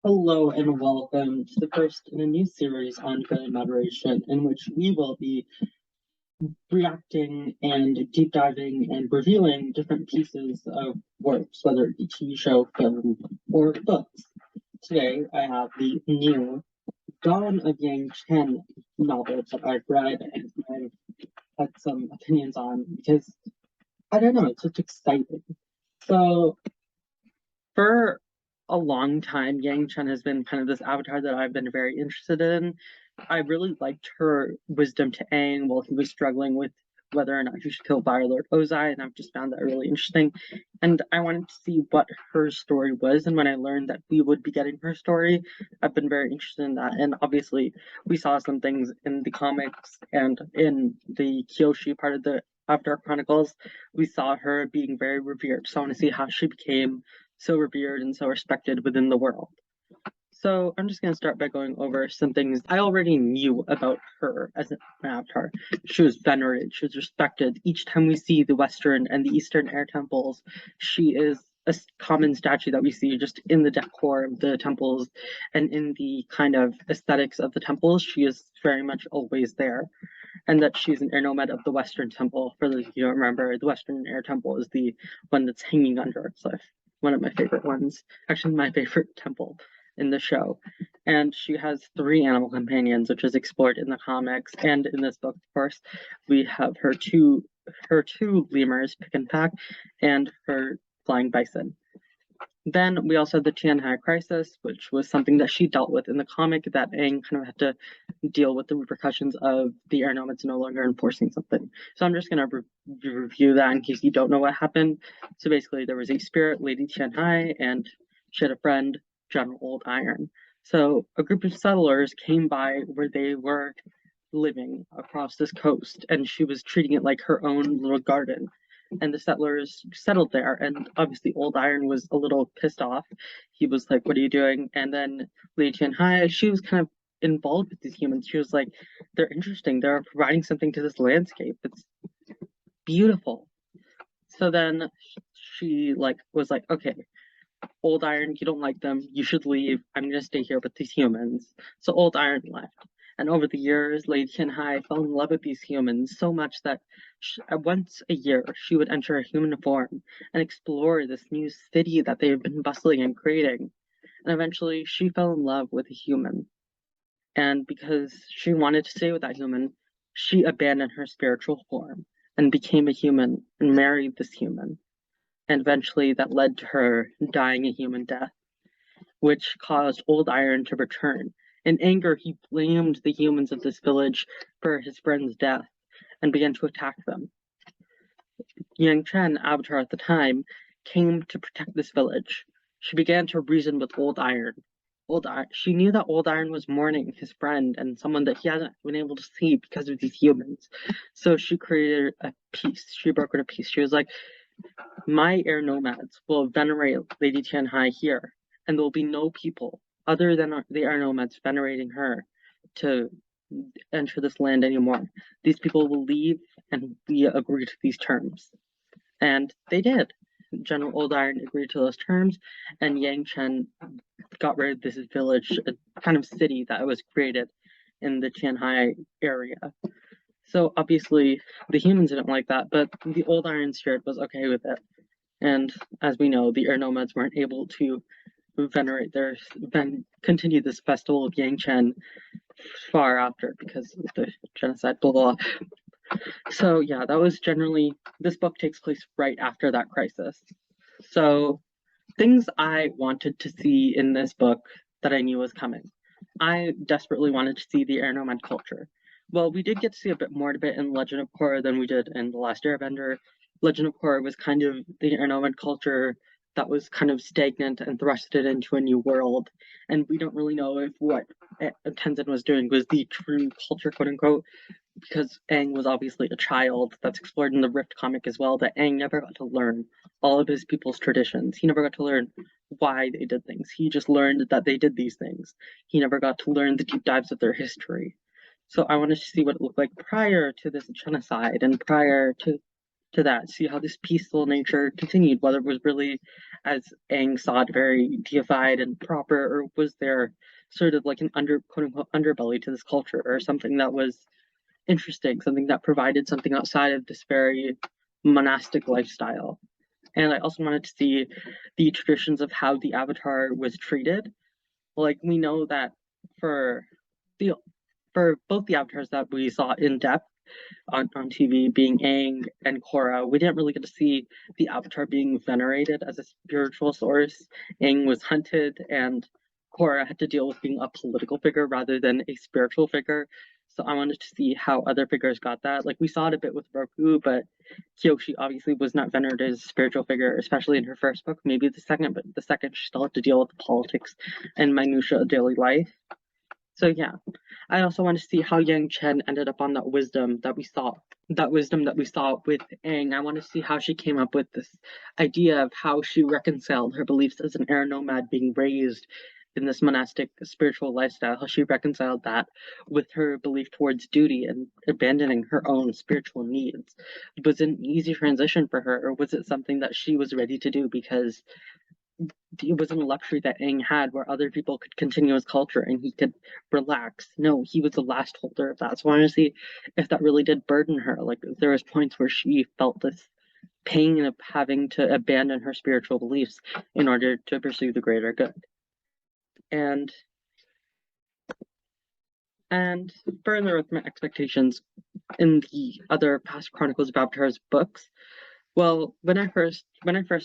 Hello and welcome to the first in a new series on good moderation, in which we will be reacting and deep diving and reviewing different pieces of works, whether it be TV show, film, or books. Today, I have the new Dawn of Yangchen novel that I've read and I've had some opinions on because I don't know, it's just exciting. So for a long time, Yang Chen has been kind of this avatar that I've been very interested in. I really liked her wisdom to Aang while he was struggling with whether or not he should kill Lord Ozai, and I've just found that really interesting. And I wanted to see what her story was, and when I learned that we would be getting her story, I've been very interested in that. And obviously, we saw some things in the comics and in the Kyoshi part of the Avatar Chronicles. We saw her being very revered, so I want to see how she became so revered and so respected within the world. So I'm just going to start by going over some things I already knew about her as an avatar. She was venerated, she was respected. Each time we see the Western and the Eastern air temples, she is a common statue that we see just in the decor of the temples and in the kind of aesthetics of the temples. She is very much always there. And that she's an air nomad of the Western Temple. For those of you who don't remember, the Western Air Temple is the one that's hanging under a cliff. One of my favorite ones. Actually, my favorite temple in the show. And she has 3 animal companions, which is explored in the comics and in this book, of course. We have her two lemurs, Pick and Pack, and her flying bison. Then we also had the Tianhai crisis, which was something that she dealt with in the comic that Aang kind of had to deal with the repercussions of the air nomads no longer enforcing something. So I'm just going to review that in case you don't know what happened. So basically, there was a spirit, Lady Tianhai, and she had a friend, General Old Iron. So a group of settlers came by where they were living across this coast, and she was treating it like her own little garden. And the settlers settled there, and obviously Old Iron was a little pissed off. He was like, "What are you doing?" And then Li Tianhai, she was kind of involved with these humans. She was like, "They're interesting. They're providing something to this landscape. It's beautiful." So then she was like, "Okay, Old Iron, you don't like them. You should leave. I'm gonna stay here with these humans." So Old Iron left. And over the years, Lady Kinhai fell in love with these humans so much that once a year she would enter a human form and explore this new city that they have been bustling and creating. And eventually she fell in love with a human. And because she wanted to stay with that human, she abandoned her spiritual form and became a human and married this human. And eventually that led to her dying a human death, which caused Old Iron to return. In anger, he blamed the humans of this village for his friend's death and began to attack them. Yang Chen, Avatar at the time, came to protect this village. She began to reason with Old Iron. She knew that Old Iron was mourning his friend and someone that he hasn't been able to see because of these humans. So she created a peace. She brokered a peace. She was like, "My air nomads will venerate Lady Tianhai here, and there will be no people other than the air nomads venerating her to enter this land anymore. These people will leave, and we agree to these terms." And they did. General Old Iron agreed to those terms, and Yang Chen got rid of this village, a kind of city that was created in the Tianhai area. So obviously the humans didn't like that, but the Old Iron spirit was okay with it. And as we know, the air nomads weren't able to continue this festival of Yangchen far after because of the genocide, blah blah. So yeah, that was generally, this book takes place right after that crisis. So things I wanted to see in this book that I knew was coming. I desperately wanted to see the air nomad culture. Well, we did get to see a bit more of it in Legend of Korra than we did in The Last Airbender. Legend of Korra was kind of the air nomad culture that was kind of stagnant and thrusted into a new world. And we don't really know if what Tenzin was doing was the true culture, quote unquote, because Aang was obviously a child. That's explored in the Rift comic as well, that Aang never got to learn all of his people's traditions. He never got to learn why they did things. He just learned that they did these things. He never got to learn the deep dives of their history. So I wanted to see what it looked like prior to this genocide and prior to to that, see how this peaceful nature continued, whether it was really, as Aang saw it, very deified and proper, or was there sort of like an quote unquote underbelly to this culture, or something that was interesting, something that provided something outside of this very monastic lifestyle. And I also wanted to see the traditions of how the Avatar was treated. Like, we know that for the for both the avatars that we saw in depth on TV, being Aang and Korra, we didn't really get to see the Avatar being venerated as a spiritual source. Aang was hunted, and Korra had to deal with being a political figure rather than a spiritual figure. So I wanted to see how other figures got that. Like, we saw it a bit with Roku, but Kyoshi obviously was not venerated as a spiritual figure, especially in her first book, maybe the second, but the second she still had to deal with the politics and minutia of daily life. So yeah, I also want to see how Yang Chen ended up on that wisdom that we saw. That wisdom that we saw with Aang. I want to see how she came up with this idea of how she reconciled her beliefs as an air nomad being raised in this monastic spiritual lifestyle, how she reconciled that with her belief towards duty and abandoning her own spiritual needs. Was it an easy transition for her, or was it something that she was ready to do because it wasn't a luxury that Aang had where other people could continue his culture and he could relax? No, he was the last holder of that. So I want to see if that really did burden her. Like, there was points where she felt this pain of having to abandon her spiritual beliefs in order to pursue the greater good. And further with my expectations in the other past Chronicles of Avatar's books, well, when I first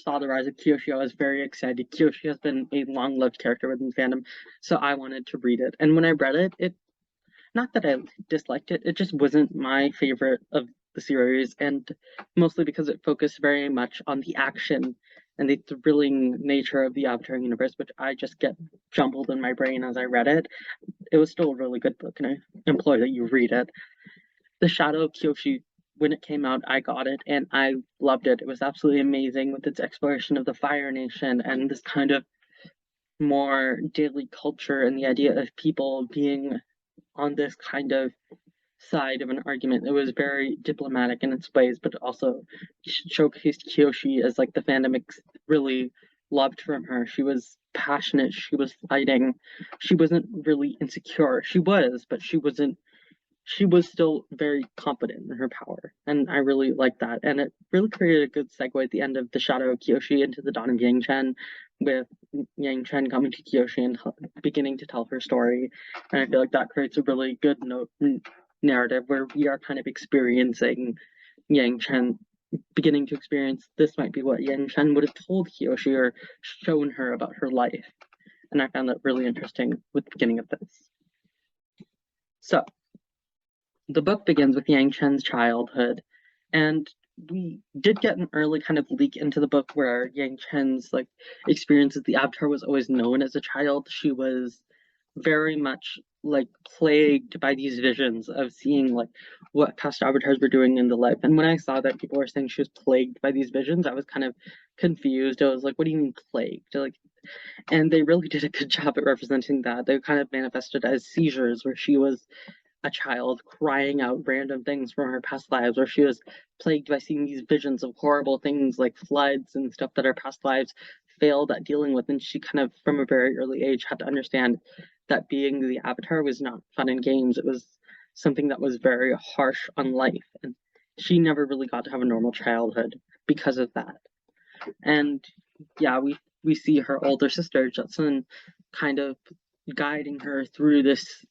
saw the Rise of Kyoshi, I was very excited. Kyoshi has been a long-loved character within fandom, so I wanted to read it. And when I read it, not that I disliked it, it just wasn't my favorite of the series, and mostly because it focused very much on the action and the thrilling nature of the Avatar universe, which I just get jumbled in my brain as I read it. It was still a really good book, and I implore that you read it. The Shadow of Kyoshi, when it came out, I got it and I loved it. It was absolutely amazing with its exploration of the Fire Nation and this kind of more daily culture and the idea of people being on this kind of side of an argument. It was very diplomatic in its ways, but also showcased Kyoshi as like the fandom really loved from her. She was passionate, she was fighting, she wasn't really insecure. She was, but she was still very confident in her power, and I really liked that. And it really created a good segue at the end of The Shadow of Kyoshi into the Dawn of Yangchen, with Yangchen coming to Kyoshi and beginning to tell her story. And I feel like that creates a really good narrative where we are kind of experiencing Yangchen, beginning to experience this might be what Yangchen would have told Kyoshi or shown her about her life. And I found that really interesting with the beginning of this. So, the book begins with Yang Chen's childhood, and we did get an early kind of leak into the book where Yang Chen's like experiences the Avatar was always known as a child. She was very much like plagued by these visions of seeing like what past avatars were doing in the life. And when I saw that people were saying she was plagued by these visions, I was kind of confused. I was like, what do you mean plagued? Like, and they really did a good job at representing that. They kind of manifested as seizures where she was a child crying out random things from her past lives, where she was plagued by seeing these visions of horrible things like floods and stuff that her past lives failed at dealing with. And she kind of, from a very early age, had to understand that being the Avatar was not fun and games. It was something that was very harsh on life. And she never really got to have a normal childhood because of that. And yeah, we see her older sister, Jetson, kind of guiding her through this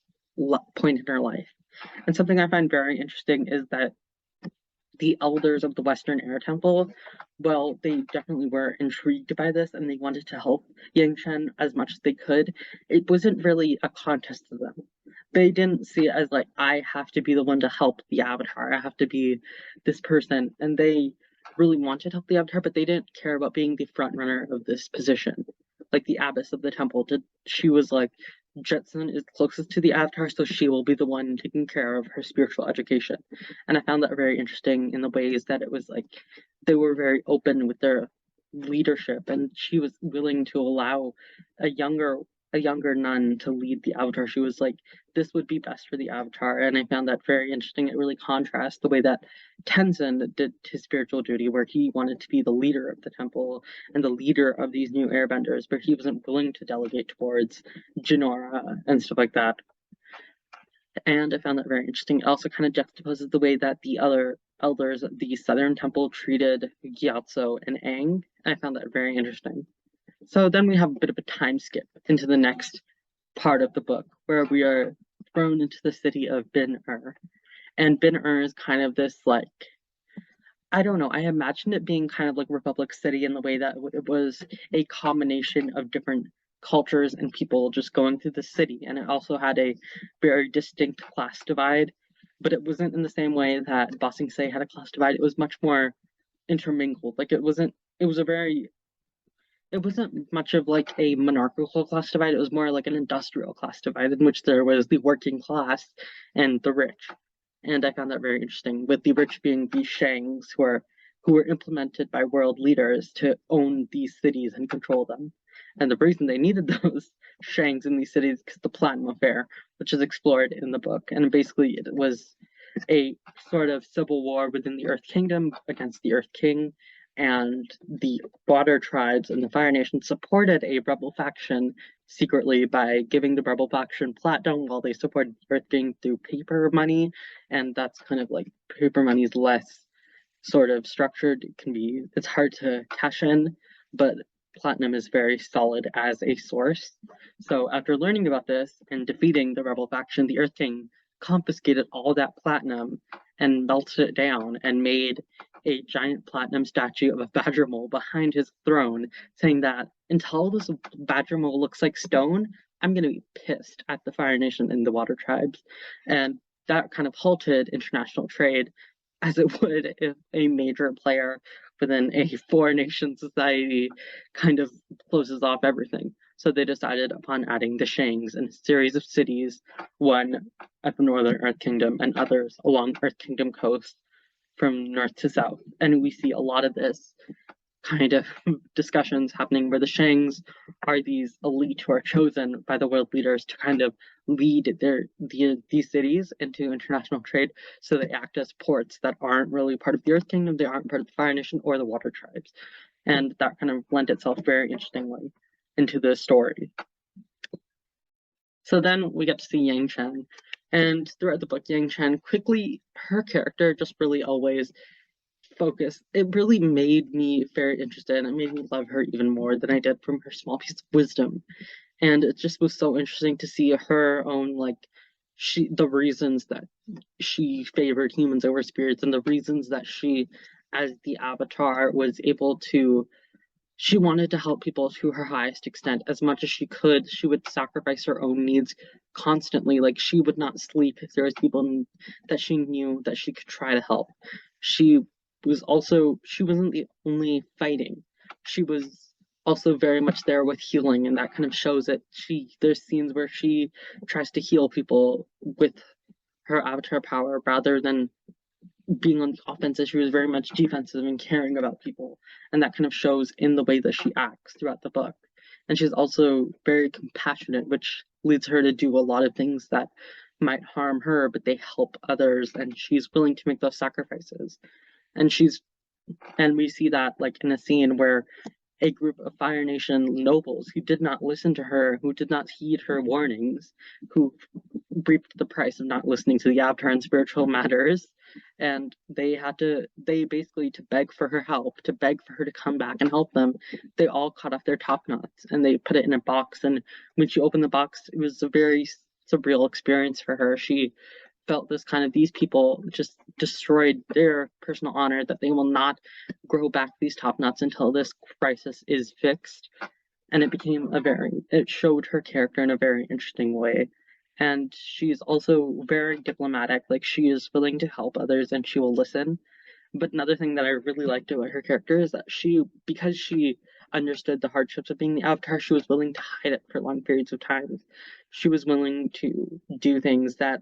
point in her life. And something I find very interesting is that the elders of the Western Air Temple, well, they definitely were intrigued by this and they wanted to help Yang Chen as much as they could. It wasn't really a contest to them. They didn't see it as like, I have to be the one to help the Avatar. I have to be this person. And they really wanted to help the Avatar, but they didn't care about being the front runner of this position. Like the abbess of the temple did, she was like, Jetson is closest to the Avatar, so she will be the one taking care of her spiritual education. And I found that very interesting in the ways that it was like they were very open with their leadership, and she was willing to allow a a younger nun to lead the Avatar. She was like, this would be best for the Avatar. And I found that very interesting. It really contrasts the way that Tenzin did his spiritual duty, where he wanted to be the leader of the temple and the leader of these new airbenders, but he wasn't willing to delegate towards Jinora and stuff like that. And I found that very interesting. It also kind of juxtaposes the way that the other elders of the Southern Temple treated Gyatso and Aang, and I found that very interesting. So then we have a bit of a time skip into the next part of the book, where we are thrown into the city of Bin-Er. And Bin-Er is kind of this, like, I don't know, I imagined it being kind of like Republic City in the way that it was a combination of different cultures and people just going through the city. And it also had a very distinct class divide, but it wasn't in the same way that Ba Sing Se had a class divide. It was much more intermingled. Like it wasn't much of like a monarchical class divide. It was more like an industrial class divide in which there was the working class and the rich. And I found that very interesting, with the rich being the Shangs, who were implemented by world leaders to own these cities and control them. And the reason they needed those Shangs in these cities because the Platinum Affair, which is explored in the book. And basically it was a sort of civil war within the Earth Kingdom against the Earth King, and the Water Tribes and the Fire Nation supported a rebel faction secretly by giving the rebel faction platinum while they supported Earth King through paper money. And that's kind of like, paper money is less sort of structured. It's hard to cash in, but platinum is very solid as a source. So after learning about this and defeating the rebel faction, the Earth King confiscated all that platinum and melted it down and made a giant platinum statue of a badger mole behind his throne, saying that until this badger mole looks like stone, I'm going to be pissed at the Fire Nation and the Water Tribes. And that kind of halted international trade, as it would if a major player within a four-nation society kind of closes off everything. So they decided upon adding the Shangs in a series of cities, one at the Northern Earth Kingdom and others along Earth Kingdom coast from north to south. And we see a lot of this kind of discussions happening where the Shangs are these elite who are chosen by the world leaders to kind of lead these cities into international trade. So they act as ports that aren't really part of the Earth Kingdom, they aren't part of the Fire Nation or the Water Tribes. And that kind of lent itself very interestingly into the story. So then we get to see Yangchen. And throughout the book, Yangchen quickly, her character just really always focused. It really made me very interested, and it made me love her even more than I did from her small piece of wisdom. And it just was so interesting to see her own, like, the reasons that she favored humans over spirits, and the reasons that she, as the Avatar, was able to. She wanted to help people to her highest extent. As much as she could, she would sacrifice her own needs constantly. Like, she would not sleep if there was people that she knew that she could try to help. She wasn't the only fighting. She was also very much there with healing, and that kind of shows it. There's scenes where she tries to heal people with her avatar power rather than being on the offensive. She was very much defensive and caring about people, and that kind of shows in the way that she acts throughout the book. And she's also very compassionate, which leads her to do a lot of things that might harm her, but they help others, and she's willing to make those sacrifices. And we see that like in a scene where a group of Fire Nation nobles who did not listen to her, who did not heed her warnings, who reaped the price of not listening to the Avatar in spiritual matters, and they basically, to beg for her help, to beg for her to come back and help them, they all cut off their top knots and they put it in a box. And when she opened the box, it was a very surreal experience for her. She felt this kind of, these people just destroyed their personal honor, that they will not grow back these top knots until this crisis is fixed. And it showed her character in a very interesting way. And she's also very diplomatic. Like, she is willing to help others and she will listen. But another thing that I really liked about her character is that because she understood the hardships of being the Avatar, she was willing to hide it for long periods of time. She was willing to do things that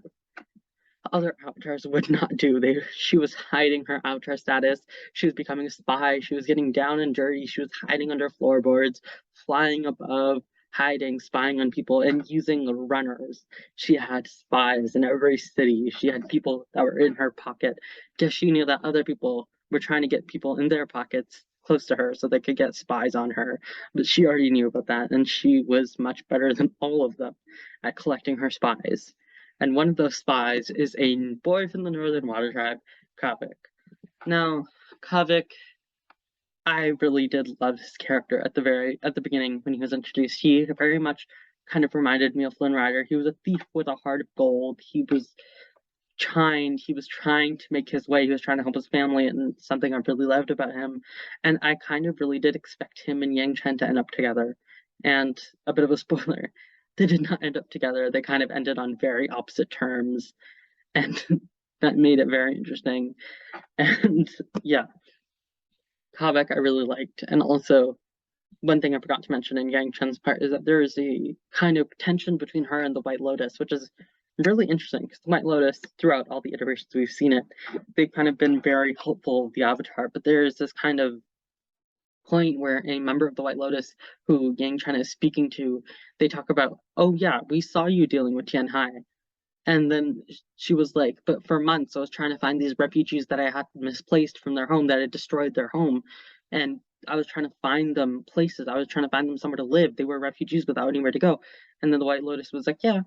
other avatars would not do. She was hiding her avatar status. She was becoming a spy. She was getting down and dirty. She was hiding under floorboards, flying above, hiding, spying on people, and using runners. She had spies in every city. She had people that were in her pocket because she knew that other people were trying to get people in their pockets close to her so they could get spies on her. But she already knew about that, and she was much better than all of them at collecting her spies. And one of those spies is a boy from the Northern Water Tribe, Kravik. Now, Kravik, I really did love his character at the beginning when he was introduced. He very much kind of reminded me of Flynn Rider. He was a thief with a heart of gold. He was trying to make his way. He was trying to help his family, and something I really loved about him. And I kind of really did expect him and Yang Chen to end up together. And a bit of a spoiler, they did not end up together. They kind of ended on very opposite terms, and that made it very interesting. And yeah, Kavek I really liked. And also, one thing I forgot to mention in Yang Chen's part is that there is a kind of tension between her and the White Lotus, which is really interesting because the White Lotus, throughout all the iterations we've seen it, they've kind of been very hopeful of the Avatar, but there's this kind of point where a member of the White Lotus who Yang Chen is speaking to, they talk about, oh yeah, we saw you dealing with Tian Hai. And then she was like, but for months I was trying to find these refugees that I had misplaced from their home, that had destroyed their home. And I was trying to find them places. I was trying to find them somewhere to live. They were refugees without anywhere to go. And then the White Lotus was like, yeah.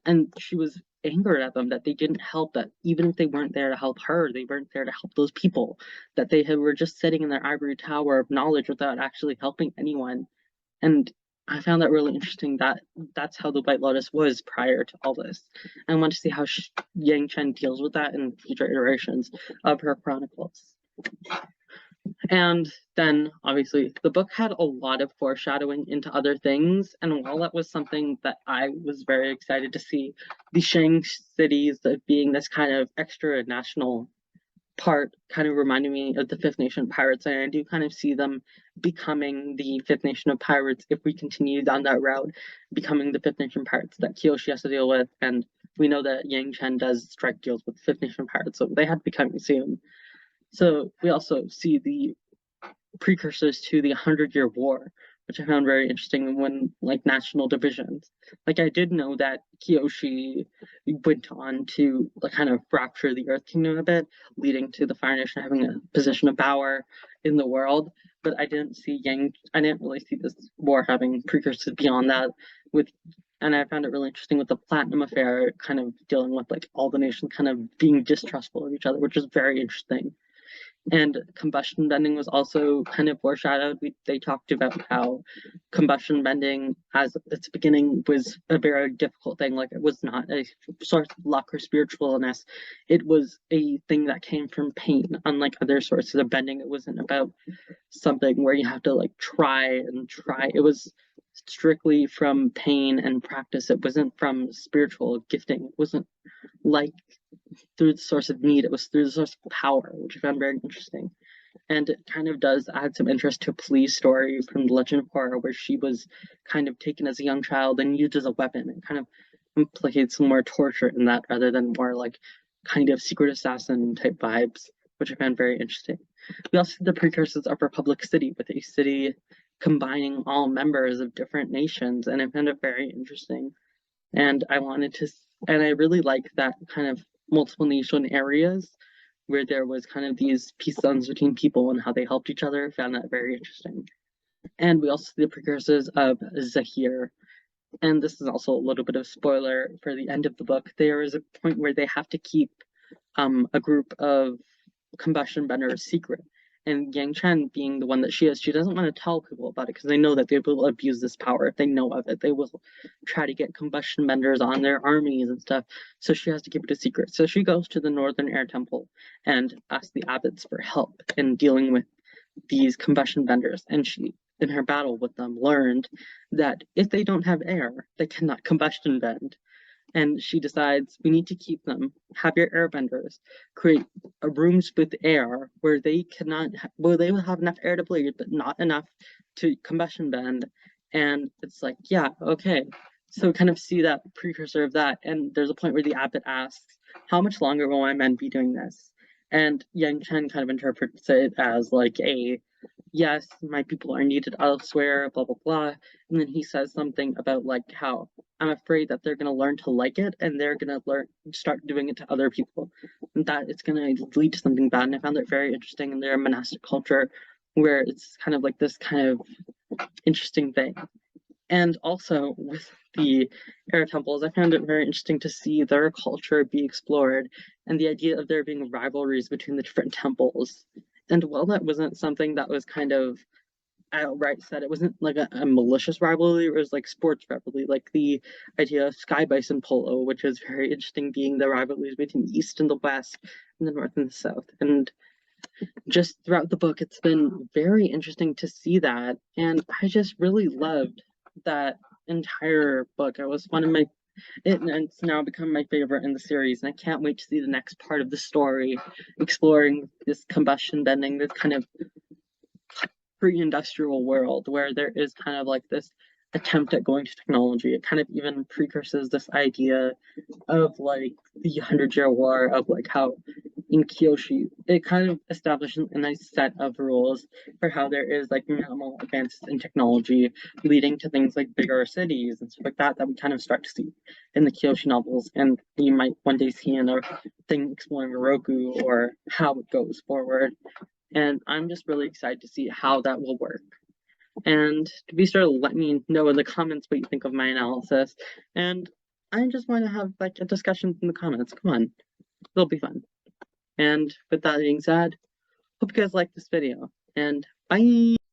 And she was angered at them that they didn't help, that even if they weren't there to help her, they weren't there to help those people, that were just sitting in their ivory tower of knowledge without actually helping anyone. And I found that really interesting that that's how the White Lotus was prior to all this. I want to see how Yang Chen deals with that in future iterations of her chronicles. And then, obviously, the book had a lot of foreshadowing into other things, and while that was something that I was very excited to see, the Shang cities being this kind of extra national part kind of reminded me of the Fifth Nation pirates, and I do kind of see them becoming the Fifth Nation of pirates if we continue down that route, becoming the Fifth Nation pirates that Kyoshi has to deal with, and we know that Yang Chen does strike deals with Fifth Nation pirates, so they have to be coming soon. So we also see the precursors to the 100-Year War, which I found very interesting when, like, national divisions. Like, I did know that Kyoshi went on to, like, kind of fracture the Earth Kingdom a bit, leading to the Fire Nation having a position of power in the world, but I didn't really see this war having precursors beyond that and I found it really interesting with the Platinum Affair kind of dealing with, like, all the nations kind of being distrustful of each other, which is very interesting. And combustion bending was also kind of foreshadowed. They talked about how combustion bending, as its beginning, was a very difficult thing. Like, it was not a source of luck or spiritualness. It was a thing that came from pain. Unlike other sources of bending, it wasn't about something where you have to, like, try and try. It was strictly from pain and practice. It wasn't from spiritual gifting. It wasn't like through the source of need, it was through the source of power, which I found very interesting. And it kind of does add some interest to Plea's story from The Legend of Korra, where she was kind of taken as a young child and used as a weapon, and kind of implicates some more torture in that rather than more like kind of secret assassin type vibes, which I found very interesting. We also see the precursors of Republic City, with a city combining all members of different nations, and I found it very interesting. And I really like that kind of multiple nation areas where there was kind of these peace zones between people and how they helped each other. Found that very interesting. And we also see the precursors of Zahir. And this is also a little bit of spoiler for the end of the book. There is a point where they have to keep a group of combustion benders secret. And Yang Chen, being the one that she is, she doesn't want to tell people about it because they know that they will abuse this power. If they know of it, they will try to get combustion benders on their armies and stuff. So she has to keep it a secret. So she goes to the Northern Air Temple and asks the abbots for help in dealing with these combustion benders. And she, in her battle with them, learned that if they don't have air, they cannot combustion bend. And she decides we need to keep them, have your airbenders create rooms with air where they will have enough air to bleed, but not enough to combustion bend. And it's like, yeah, okay. So we kind of see that precursor of that. And there's a point where the abbot asks, how much longer will my men be doing this? And Yang Chen kind of interprets it as like yes, my people are needed elsewhere, blah blah blah. And then he says something about like how I'm afraid that they're gonna learn to like it and they're gonna start doing it to other people, and that it's gonna lead to something bad. And I found it very interesting in their monastic culture, where it's kind of like this kind of interesting thing. And also with the air temples, I found it very interesting to see their culture be explored and the idea of there being rivalries between the different temples. And while that wasn't something that was kind of outright said, it wasn't like a malicious rivalry, it was like sports rivalry, like the idea of sky bison polo, which is very interesting, being the rivalries between the east and the west and the north and the south. And just throughout the book, it's been very interesting to see that. And I just really loved that entire book. It was one of my, and it's now become my favorite in the series. And I can't wait to see the next part of the story, exploring this combustion bending, this kind of pre-industrial world where there is kind of like this attempt at going to technology. It kind of even precurses this idea of like the 100-Year War, of like how in Kyoshi it kind of establishes a nice set of rules for how there is like minimal advances in technology leading to things like bigger cities and stuff like that, that we kind of start to see in the Kyoshi novels, and we might one day see in a thing exploring Roku, or how it goes forward. And I'm just really excited to see how that will work. And to be sure to let me know in the comments what you think of my analysis. And I just want to have like a discussion in the comments. Come on, it'll be fun. And with that being said, hope you guys like this video, and bye!